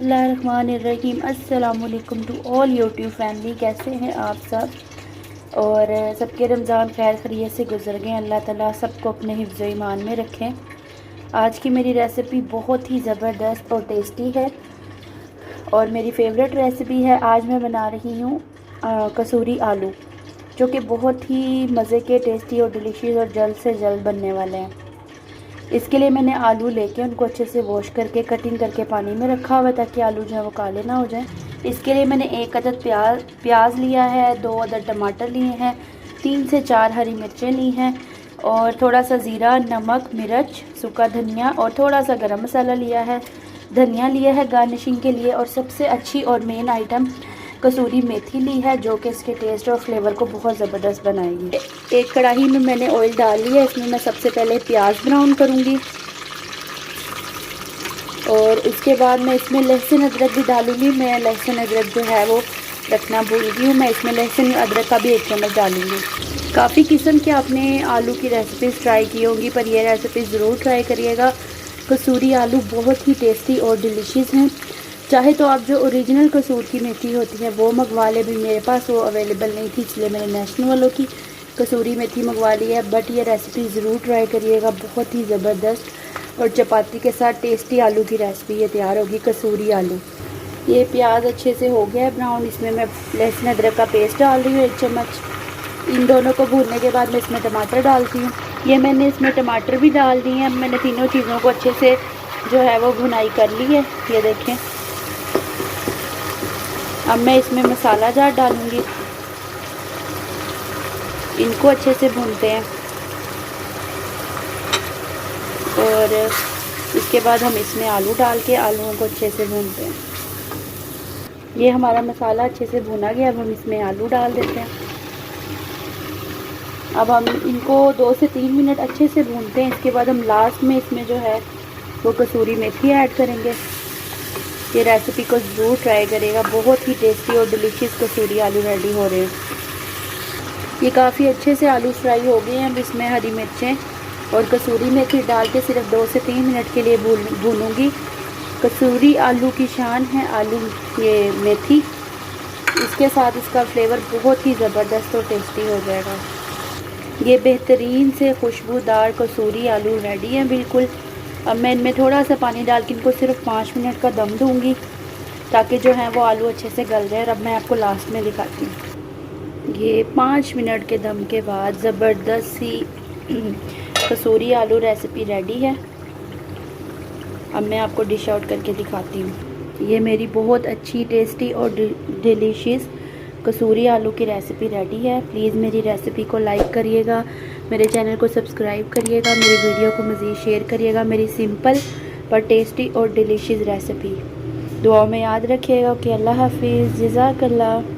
बिस्मिल्लाहिर्रहमानिर्रहीम। अस्सलाम वालेकुम टू ऑल यूट्यूब फैमिली। कैसे हैं आप सब? और सबके रमज़ान खैर खैरियत से गुजर गए। अल्लाह ताला सबको अपने हिफ्ज़ ईमान में रखें। आज की मेरी रेसिपी बहुत ही ज़बरदस्त और टेस्टी है और मेरी फेवरेट रेसिपी है। आज मैं बना रही हूँ कसूरी आलू, जो कि बहुत ही मज़े के, टेस्टी और डिलीशियस और जल्द से जल्द बनने वाले हैं। इसके लिए मैंने आलू लेके उनको अच्छे से वॉश करके कटिंग करके पानी में रखा हुआ है, ताकि आलू जो है वो काले ना हो जाएं। इसके लिए मैंने 1 अदद प्याज लिया है, 2 अदद टमाटर लिए हैं, 3 से 4 हरी मिर्चें ली हैं और थोड़ा सा ज़ीरा, नमक, मिर्च, सूखा धनिया और थोड़ा सा गरम मसाला लिया है। धनिया लिया है गार्निशिंग के लिए और सबसे अच्छी और मेन आइटम कसूरी मेथी ली है, जो कि इसके टेस्ट और फ्लेवर को बहुत ज़बरदस्त बनाएगी। एक कढ़ाई में मैंने ऑयल डाल लिया है। इसमें मैं सबसे पहले प्याज ब्राउन करूँगी और उसके बाद मैं इसमें लहसुन अदरक भी डालूँगी। मैं लहसुन अदरक जो है वो रखना भूल गई हूँ। मैं इसमें लहसुन अदरक का भी 1 चम्मच डालूँगी। काफ़ी किस्म के आपने आलू की रेसिपीज़ ट्राई की होंगी, पर यह रेसिपी ज़रूर ट्राई करिएगा। कसूरी आलू बहुत ही टेस्टी और डिलीशियस हैं। चाहे तो आप जो ओरिजिनल कसूर की मेथी होती है वो मंगवा ले, भी मेरे पास वो अवेलेबल नहीं थी, इसलिए मैंने नेशनल वालों की कसूरी मेथी मंगवा ली है। बट ये रेसिपी ज़रूर ट्राई करिएगा, बहुत ही ज़बरदस्त और चपाती के साथ टेस्टी आलू की रेसिपी ये तैयार होगी, कसूरी आलू। ये प्याज अच्छे से हो गया है ब्राउन। इसमें मैं लहसुन अदरक का पेस्ट डाल रही हूँ 1 चम्मच। इन दोनों को भूनने के बाद मैं इसमें टमाटर डालती हूँ। ये मैंने इसमें टमाटर भी डाल दिए हैं। मैंने तीनों चीज़ों को अच्छे से जो है वो भुनाई कर ली है, ये देखें। अब मैं इसमें मसाला जार डालूँगी। इनको अच्छे से भूनते हैं और इसके बाद हम इसमें आलू डाल के आलूओं को अच्छे से भूनते हैं। ये हमारा मसाला अच्छे से भुना गया। अब हम इसमें आलू डाल देते हैं। अब हम इनको 2 से 3 मिनट अच्छे से भूनते हैं। इसके बाद हम लास्ट में इसमें जो है वो कसूरी मेथी ऐड करेंगे। ये रेसिपी को ज़रूर ट्राई करेगा, बहुत ही टेस्टी और डिलीशियस कसूरी आलू रेडी हो रहे हैं। ये काफ़ी अच्छे से आलू फ्राई हो गए हैं। अब इसमें हरी मिर्चें और कसूरी मेथी डाल के सिर्फ 2 से 3 मिनट के लिए भूनूंगी। कसूरी आलू की शान है आलू, ये मेथी, इसके साथ इसका फ्लेवर बहुत ही ज़बरदस्त और टेस्टी हो जाएगा। ये बेहतरीन से खुशबूदार कसूरी आलू रेडी हैं बिल्कुल। अब मैं इनमें थोड़ा सा पानी डाल के इनको सिर्फ 5 मिनट का दम दूंगी, ताकि जो है वो आलू अच्छे से गल जाए। अब मैं आपको लास्ट में दिखाती हूँ। ये 5 मिनट के दम के बाद ज़बरदस्त सी कसूरी आलू रेसिपी रेडी है। अब मैं आपको डिश आउट करके दिखाती हूँ। ये मेरी बहुत अच्छी, टेस्टी और डिलीशियस कसूरी आलू की रेसिपी रेडी है। प्लीज़ मेरी रेसिपी को लाइक करिएगा, मेरे चैनल को सब्सक्राइब करिएगा, मेरी वीडियो को मज़ीद शेयर करिएगा। मेरी सिंपल पर टेस्टी और डिलीशियस रेसिपी दुआओं में याद रखिएगा। ओके, अल्लाह हाफिज़, जज़ाकल्लाह।